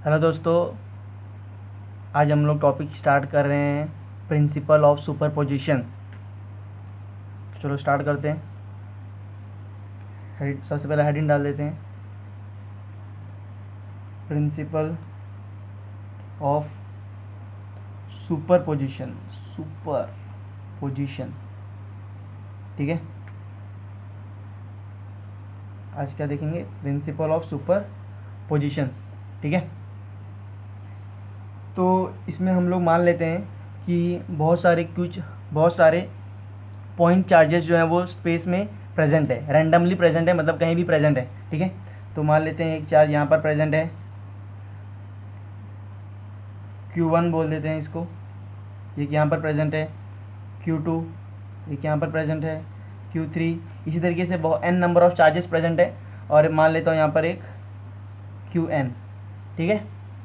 Hello दोस्तों, आज हम लोग टॉपिक स्टार्ट कर रहे हैं प्रिंसिपल ऑफ सुपरपोजिशन। चलो स्टार्ट करते हैं। सबसे पहले हेडिंग डाल देते हैं, प्रिंसिपल ऑफ सुपरपोजिशन। सुपरपोजिशन, ठीक है। आज क्या देखेंगे? प्रिंसिपल ऑफ सुपरपोजिशन, ठीक है। तो इसमें हम लोग मान लेते हैं कि बहुत सारे पॉइंट चार्जेस जो हैं वो स्पेस में प्रेजेंट है, रैंडमली प्रेजेंट है, मतलब कहीं भी प्रेजेंट है, ठीक है। तो मान लेते हैं एक चार्ज यहाँ पर प्रेजेंट है, Q1 बोल देते हैं इसको, एक यहाँ पर प्रेजेंट है Q2, एक यहाँ पर प्रेजेंट है Q3। इसी तरीके से बहुत n number of charges present है, और मान लेता हूँ यहाँ पर एक Qn, ठीक है,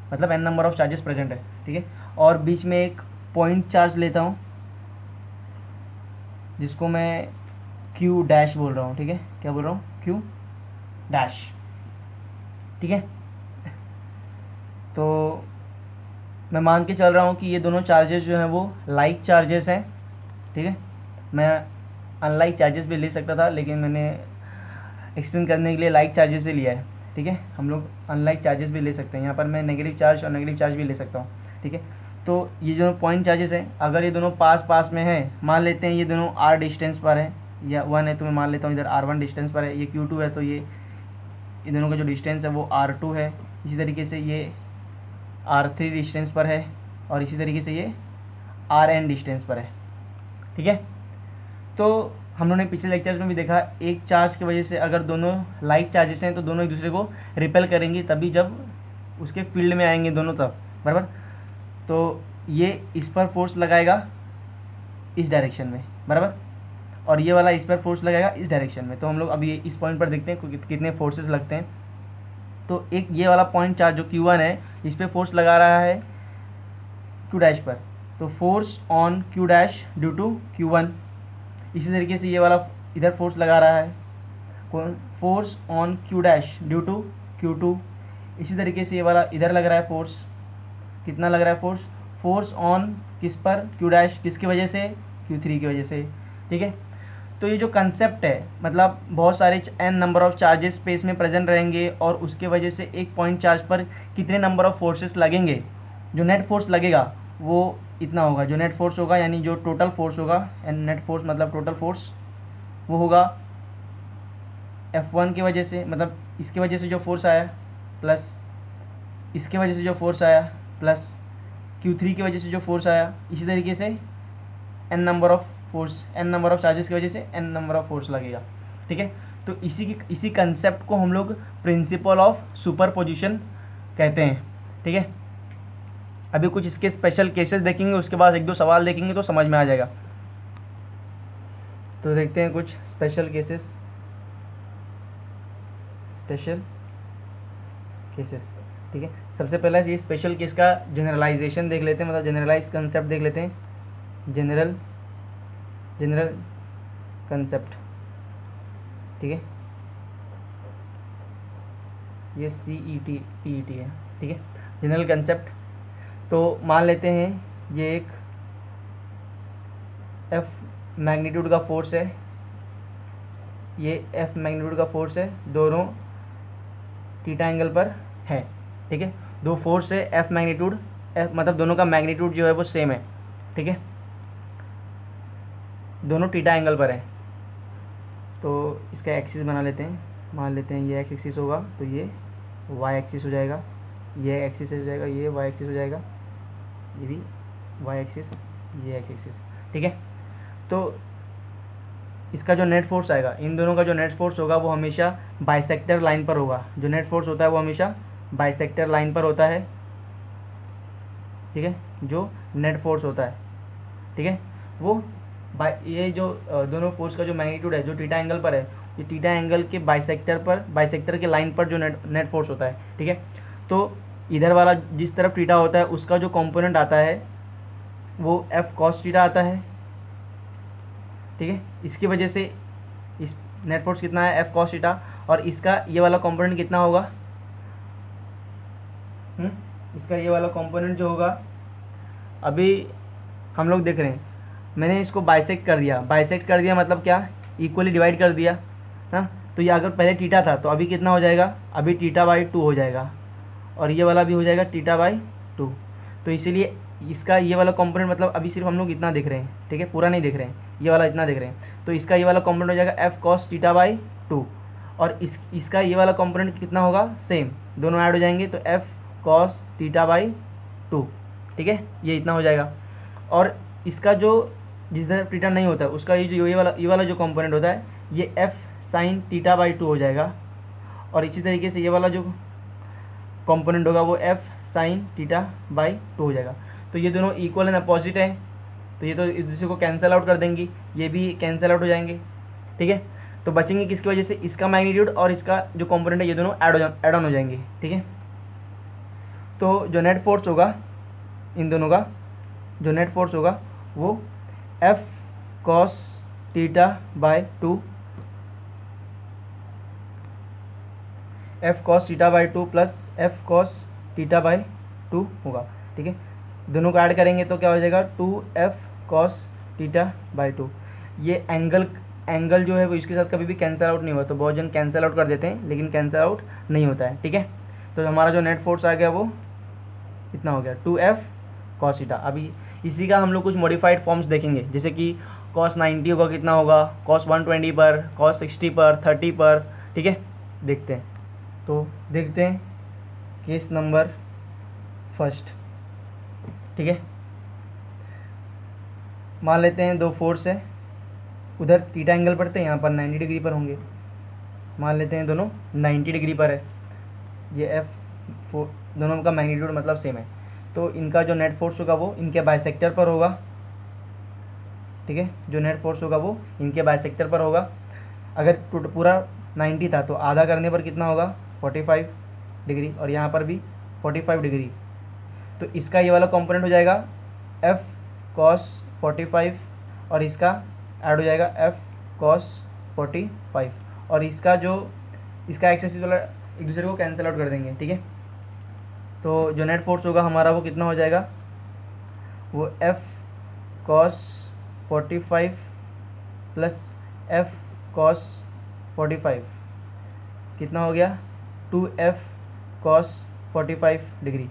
मतलब n number of charges present है, ठीक है। और बीच में एक पॉइंट चार्ज लेता हूँ जिसको मैं Q डैश बोल रहा हूँ, ठीक है। क्या बोल रहा हूँ? Q डैश, ठीक है। तो मैं मान के चल रहा हूँ कि ये दोनों चार्जेस जो हैं वो लाइक चार्जेस हैं, ठीक है। मैं अनलाइक चार्जेस भी ले सकता था, लेकिन मैंने एक्सप्लेन करने के लिए लाइक चार्जेस से लिया है, ठीक है। हम लोग अनलाइक चार्जेस भी ले सकते हैं, यहाँ पर मैं नेगेटिव चार्ज और नेगेटिव चार्ज भी ले सकता हूँ, ठीक है। तो ये जो पॉइंट चार्जेस हैं, अगर ये दोनों पास पास में हैं, मान लेते हैं ये दोनों r डिस्टेंस पर है, या 1 है तो मैं मान लेता हूँ इधर r1 डिस्टेंस पर है, ये Q2 है तो ये दोनों का जो डिस्टेंस है वो r2 है। इसी तरीके से ये r3 डिस्टेंस पर है, और इसी तरीके से ये rn डिस्टेंस पर है, ठीक है। तो हम लोगों ने पिछले लेक्चर्स में भी देखा, एक चार्ज की वजह से अगर दोनों लाइक चार्जेस हैं तो दोनों एक दूसरे को रिपेल करेंगे, तभी जब उसके फील्ड में आएंगे दोनों, तब बराबर। तो ये इस पर फोर्स लगाएगा इस डायरेक्शन में, बराबर, और ये वाला इस पर फोर्स लगाएगा इस डायरेक्शन में। तो हम लोग अभी इस पॉइंट पर देखते हैं कितने फोर्सेस लगते हैं। तो एक ये वाला पॉइंट चार्ज जो Q1 है, इस पर फोर्स लगा रहा है Q डैश पर, तो force on Q dash due to Q1। इसी तरीके से ये वाला इधर फोर्स लगा रहा है, force on Q dash due to Q2। इसी तरीके से ये वाला इधर लग रहा है फोर्स, कितना लग रहा है फोर्स? फोर्स ऑन किस पर? Q डैश, किसकी वजह से? Q3 की वजह से, ठीक है। तो ये जो कंसेप्ट है, मतलब बहुत सारे n number of charges space में प्रेजेंट रहेंगे, और उसके वजह से एक पॉइंट चार्ज पर कितने नंबर ऑफ फोर्सेस लगेंगे, जो नेट फोर्स लगेगा वो इतना होगा। जो नेट फोर्स होगा, यानी जो टोटल फोर्स होगा, एंड नेट फोर्स मतलब टोटल फोर्स, वो होगा F1 की वजह से, मतलब इसकी वजह से जो फोर्स आया, प्लस इसके वजह से जो फोर्स आया, प्लस Q3 की वजह से जो फोर्स आया। इसी तरीके से n नंबर ऑफ चार्जेस की वजह से n नंबर ऑफ फोर्स लगेगा, ठीक है। तो इसी कंसेप्ट को हम लोग प्रिंसिपल ऑफ सुपरपोजिशन कहते हैं, ठीक है। अभी कुछ इसके स्पेशल केसेस देखेंगे, उसके बाद एक दो सवाल देखेंगे तो समझ में आ जाएगा। तो देखते हैं कुछ स्पेशल केसेस, ठीक है। सबसे पहला ये स्पेशल केस का जनरलाइजेशन देख लेते हैं, मतलब जनरलाइज कंसेप्ट देख लेते हैं। जनरल कंसेप्ट, ठीक है। ये CET है, ठीक है, जनरल कंसेप्ट। तो मान लेते हैं ये एक F मैग्नीट्यूड का फोर्स है, ये F मैग्नीट्यूड का फोर्स है, दोनों थीटा एंगल पर है, ठीक है। दो फोर्स है F मैग्नीट्यूड, F मतलब दोनों का मैग्नीट्यूड जो है वो सेम है, ठीक है, दोनों थीटा एंगल पर है। तो इसका एक्सिस बना लेते हैं, मान लेते हैं ये एक्सिस होगा तो ये y एक्सिस हो जाएगा, ये एक्सिस हो जाएगा, ये y एक्सिस हो जाएगा, ये भी y एक्सिस, ये एक्सिस, ठीक है। तो इसका जो नेट फोर्स आएगा, इन दोनों का जो नेट फोर्स होगा वो हमेशा बाइसेक्टर लाइन पर होगा। जो नेट फोर्स होता है वो हमेशा बाइसेक्टर लाइन पर होता है, ठीक है, जो नेट फोर्स होता है, ठीक है, वो ये जो दोनों फोर्स का जो मैग्नीट्यूड है, जो थीटा एंगल पर है, ये थीटा एंगल के बाइसेक्टर के लाइन पर जो नेट फोर्स होता है, ठीक है। तो इधर वाला जिस तरफ थीटा होता है उसका जो कंपोनेंट आता है वो F cos थीटा आता है, ठीक है। इसकी वजह से इस नेट फोर्स कितना है? F cos थीटा, और इसका ये वाला कंपोनेंट कितना होगा? इसका ये वाला कंपोनेंट जो होगा, अभी हम लोग देख रहे हैं, मैंने इसको बाइसेक्ट कर दिया। बाइसेक्ट कर दिया मतलब क्या, इक्वली डिवाइड कर दिया ना। तो ये अगर पहले थीटा था तो अभी कितना हो जाएगा, अभी थीटा बाई 2 हो जाएगा, और ये वाला भी हो जाएगा थीटा बाई 2। तो इसीलिए इसका ये वाला कंपोनेंट, मतलब अभी सिर्फ हम लोग इतना देख रहे हैं, ठीक है, पूरा नहीं देख रहे हैं, ये वाला इतना देख रहे हैं। तो इसका ये वाला कंपोनेंट हो जाएगा एफ कॉस थीटा बाई 2, और इसका ये वाला कंपोनेंट कितना होगा, सेम, दोनों ऐड हो जाएंगे तो एफ कॉस थीटा बाई 2, ठीक है, ये इतना हो जाएगा। और इसका जो जिस तरह थीटा नहीं होता है उसका ये वाला जो कंपोनेंट होता है ये एफ साइन थीटा बाई 2 हो जाएगा, और इसी तरीके से ये वाला जो कंपोनेंट होगा वो एफ साइन थीटा बाई 2 हो जाएगा। तो ये दोनों इक्वल एंड अपोजिट है, तो ये तो एक दूसरे को कैंसिल आउट कर देंगी, ये भी कैंसिल आउट हो जाएंगे, ठीक है। तो बचेंगे किसकी वजह से, इसका मैग्नीट्यूड और इसका जो कंपोनेंट है ये दोनों ऐड ऑन हो जाएंगे, ठीक है। तो जो नेट फोर्स होगा इन दोनों का, जो नेट फोर्स होगा वो F cos theta by 2, F cos theta by 2 plus F cos theta by 2 होगा, ठीक है। दोनों को ऐड करेंगे तो क्या हो जाएगा, 2f कॉस थीटा बाई 2। ये एंगल जो है वो इसके साथ कभी भी कैंसिल आउट नहीं हुआ, तो बहुत जन कैंसिल आउट कर देते हैं लेकिन कैंसिल आउट नहीं होता है, ठीक है। तो हमारा जो नेट फोर्स आ गया वो इतना हो गया 2f कॉस थीटा। अभी इसी का हम लोग कुछ मॉडिफाइड फॉर्म्स देखेंगे, जैसे कि कॉस 90 होगा कितना होगा, कॉस 120 पर, कॉस 60 पर, 30 पर, ठीक है, देखते हैं। तो देखते हैं केस नंबर फर्स्ट, ठीक है। मान लेते हैं दो फोर्स है, उधर थीटा एंगल पड़ते हैं, यहाँ पर 90 डिग्री पर होंगे। मान लेते हैं दोनों 90 डिग्री पर है, ये एफ दोनों का मैग्नीट्यूड मतलब सेम है, तो इनका जो नेट फोर्स होगा वो इनके बाइसेक्टर पर होगा, ठीक है। जो नेट फोर्स होगा वो इनके बाइसेक्टर पर होगा। अगर पूरा 90 था तो आधा करने पर कितना होगा, 45 डिग्री, और यहाँ पर भी 45 डिग्री। तो इसका ये वाला कंपोनेंट हो जाएगा एफ कॉस 45, और इसका ऐड हो जाएगा एफ कॉस 45, और इसका एक्सेसिस वाला एक दूसरे को कैंसिल आउट कर देंगे, ठीक है। तो जो नेट फोर्स होगा हमारा वो कितना हो जाएगा, वो F cos 45 plus F cos 45 कितना हो गया, 2f कॉस 45 डिग्री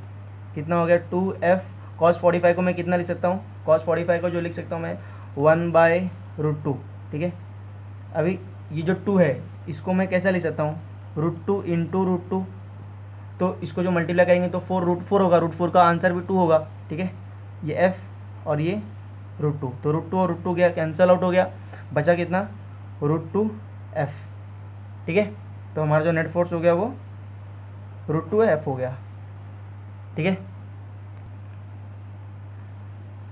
कितना हो गया, 2f कॉस 45 को मैं कितना लिख सकता हूँ, कॉस 45 को जो लिख सकता हूँ मैं 1/√2, ठीक है। अभी ये जो 2 है इसको मैं कैसे लिख सकता हूँ, √2 इंटू √2, तो इसको जो मल्टीप्लाई करेंगे तो 4√4 होगा, √4 का आंसर भी 2 होगा, ठीक है। ये f और ये √2, तो √2 और √2 गया कैंसिल आउट हो गया, बचा कितना, √2f, ठीक है। तो हमारा जो नेट फोर्स हो गया वो √2f हो गया, ठीक है।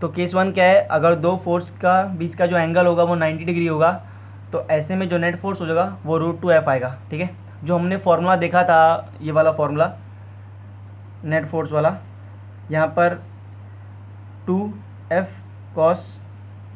तो केस 1 क्या है, अगर दो फोर्स का बीच का जो एंगल होगा वो 90 डिग्री होगा, तो ऐसे में जो नेट फोर्स हो जाएगा वो √2f आएगा, ठीक है। जो हमने फॉर्मूला देखा था, ये वाला फॉर्मूला नेट फोर्स वाला, यहाँ पर 2f कॉस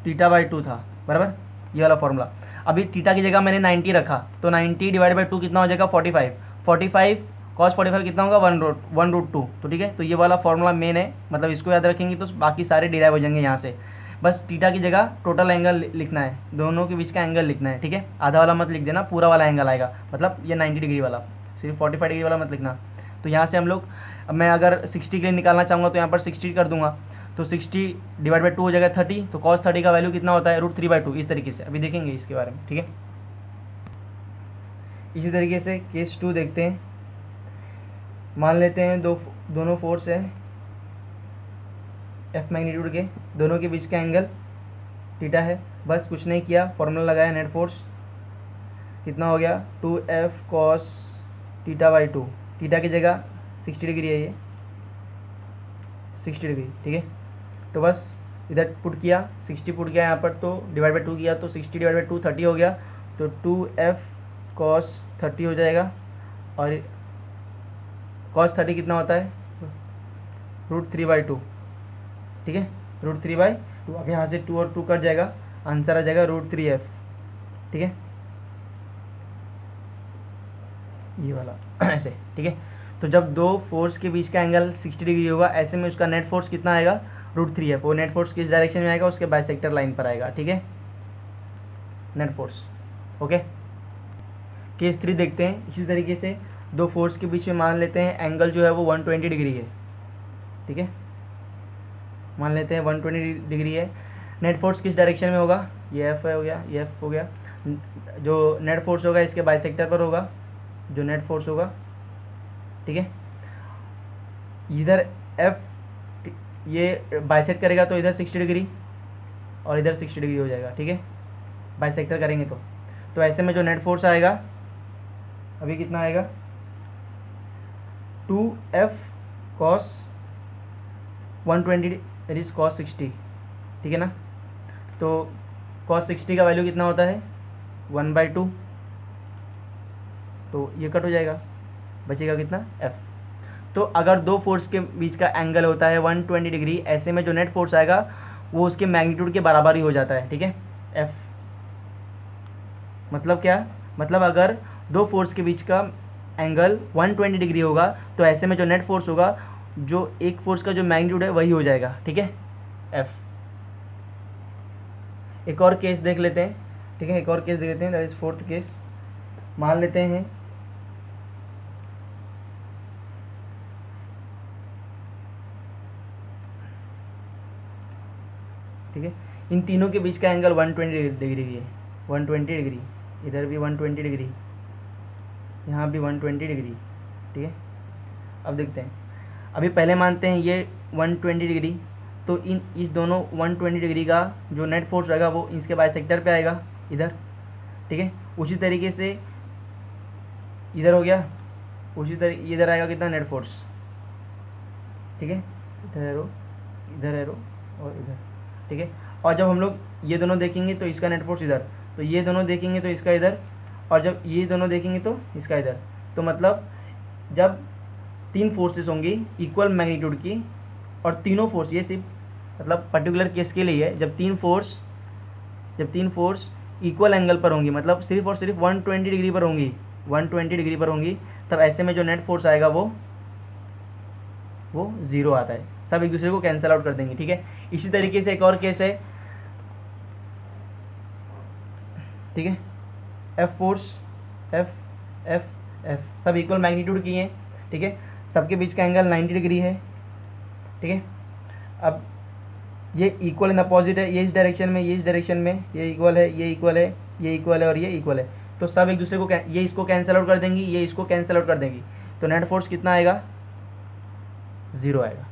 थीटा बाई 2 था, बराबर, ये वाला फॉर्मूला। अभी थीटा की जगह मैंने 90 रखा, तो 90 डिवाइड बाई 2 कितना हो जाएगा, 45 कॉस 45 कितना होगा, 1√2, तो ठीक है। तो ये वाला फॉर्मूला मेन है, मतलब इसको याद रखेंगे तो बाकी सारे डिराइव हो जाएंगे यहाँ से। बस थीटा की जगह टोटल एंगल लिखना है, दोनों के बीच का एंगल लिखना है, ठीक है। आधा वाला मत लिख देना, पूरा वाला एंगल आएगा, मतलब ये 90 डिग्री वाला, सिर्फ 45 डिग्री वाला मत लिखना। तो यहाँ से हम लोग, मैं अगर 60 के लिए निकालना चाहूँगा तो यहाँ पर 60 कर दूंगा, तो 60 डिवाइड बाई 2 हो जाएगा 30, तो cos 30 का वैल्यू कितना होता है, √3/2, इस तरीके से अभी देखेंगे इसके बारे में, ठीक है। इसी तरीके से केस 2 देखते हैं। मान लेते हैं दोनों फोर्स है एफ मैग्नीट्यूड के, दोनों के बीच का एंगल थीटा है, बस कुछ नहीं किया, फॉर्मूला लगाया, नेट फोर्स कितना हो गया, 2f cos theta by 2, theta की जगह 60 डिग्री है, ये 60 डिग्री, ठीक है। तो बस इधर पुट किया, 60 पुट किया यहाँ पर, तो डिवाइड बाई 2 किया, तो 60 डिवाइड बाई 2 30 हो गया, तो 2f cos 30 हो जाएगा, और cos 30 कितना होता है, √3/2, ठीक है, √3/2। अब यहाँ से 2 और 2 कट जाएगा, आंसर आ जाएगा √3f, ठीक है, ये वाला ऐसे, ठीक है। तो जब दो फोर्स के बीच का एंगल 60 डिग्री होगा, ऐसे में उसका नेट फोर्स कितना आएगा, √3 है। वो नेट फोर्स किस डायरेक्शन में आएगा, उसके बाइसेक्टर लाइन पर आएगा, ठीक है, नेट फोर्स। ओके, केस 3 देखते हैं। इसी तरीके से दो फोर्स के बीच में मान लेते हैं एंगल जो है वो 120 डिग्री है, ठीक है, मान लेते हैं 120 डिग्री है। नेट फोर्स किस डायरेक्शन में होगा, ये एफ हो गया, ये एफ हो गया। जो नेट फोर्स होगा इसके बाइसेक्टर पर होगा, जो नेट फोर्स होगा, ठीक है। इधर एफ ये बाइसेक्ट करेगा तो इधर 60 डिग्री और इधर 60 डिग्री हो जाएगा, ठीक है, बाइसेक्टर करेंगे तो ऐसे में जो नेट फोर्स आएगा अभी कितना आएगा, 2F cos 120 इज cos 60, ठीक है ना। तो cos 60 का वैल्यू कितना होता है, 1/2, तो ये कट हो जाएगा, बचेगा कितना, F। तो अगर दो फोर्स के बीच का एंगल होता है 120 डिग्री, ऐसे में जो नेट फोर्स आएगा वो उसके मैग्नीट्यूड के बराबर ही हो जाता है, ठीक है, F। मतलब क्या, मतलब अगर दो फोर्स के बीच का एंगल 120 डिग्री होगा तो ऐसे में जो नेट फोर्स होगा, जो एक फोर्स का जो मैग्नीट्यूड है वही हो जाएगा, ठीक है, F। एक और केस देख लेते हैं, ठीक है, एक और केस देख लेते हैं, दैट इज 4th केस। मान लेते हैं ठीक है, इन तीनों के बीच का एंगल 120 डिग्री है, 120 डिग्री, इधर भी 120 डिग्री, यहाँ भी 120 डिग्री, ठीक है। अब देखते हैं, अभी पहले मानते हैं ये 120 डिग्री, तो इस दोनों 120 डिग्री का जो नेट फोर्स रहेगा वो इसके बाइसेक्टर पे आएगा इधर, ठीक है। उसी तरीके से इधर हो गया, उसी तरीके इधर आएगा कितना, नेट फोर्स, ठीक है, इधर एरो और इधर, ठीक है। और जब हम लोग ये दोनों देखेंगे तो इसका नेट फोर्स इधर, तो ये दोनों देखेंगे तो इसका इधर, और जब ये दोनों देखेंगे तो इसका इधर। तो मतलब जब तीन फोर्सेस होंगी इक्वल मैग्नीट्यूड की, और तीनों फोर्स, ये सिर्फ मतलब पर्टिकुलर केस के लिए है, जब तीन फोर्स इक्वल एंगल पर होंगी, मतलब सिर्फ और सिर्फ 120 डिग्री पर होंगी, 120 डिग्री पर होंगी, तब ऐसे में जो नेट फोर्स आएगा वो 0 आता है, सब एक दूसरे को कैंसिल आउट कर देंगे, ठीक है। इसी तरीके से एक और केस है, ठीक है, F force, F F F सब इक्वल मैग्नीट्यूड की हैं, ठीक है, सबके बीच का एंगल 90 डिग्री है, ठीक है। अब ये इक्वल इन अपोजिट है, ये इस डायरेक्शन में, ये इस डायरेक्शन में, ये इक्वल है, ये इक्वल है, ये इक्वल है और ये इक्वल है, तो सब एक दूसरे को ये इसको कैंसिल आउट कर देंगी, ये इसको कैंसिल आउट कर देंगी, तो नेट फोर्स कितना आएगा, 0 आएगा,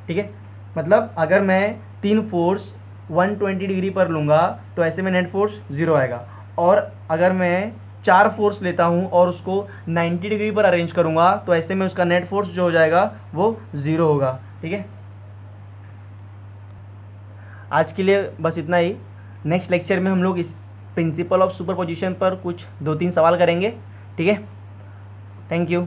ठीक है। मतलब अगर मैं तीन फोर्स 120 डिग्री पर लूँगा तो ऐसे में नेट फोर्स 0 आएगा, और अगर मैं 4 फोर्स लेता हूँ और उसको 90 डिग्री पर अरेंज करूँगा तो ऐसे में उसका नेट फोर्स जो हो जाएगा वो 0 होगा, ठीक है। आज के लिए बस इतना ही। नेक्स्ट लेक्चर में हम लोग इस प्रिंसिपल ऑफ सुपरपोजिशन पर कुछ 2-3 सवाल करेंगे, ठीक है। Thank you.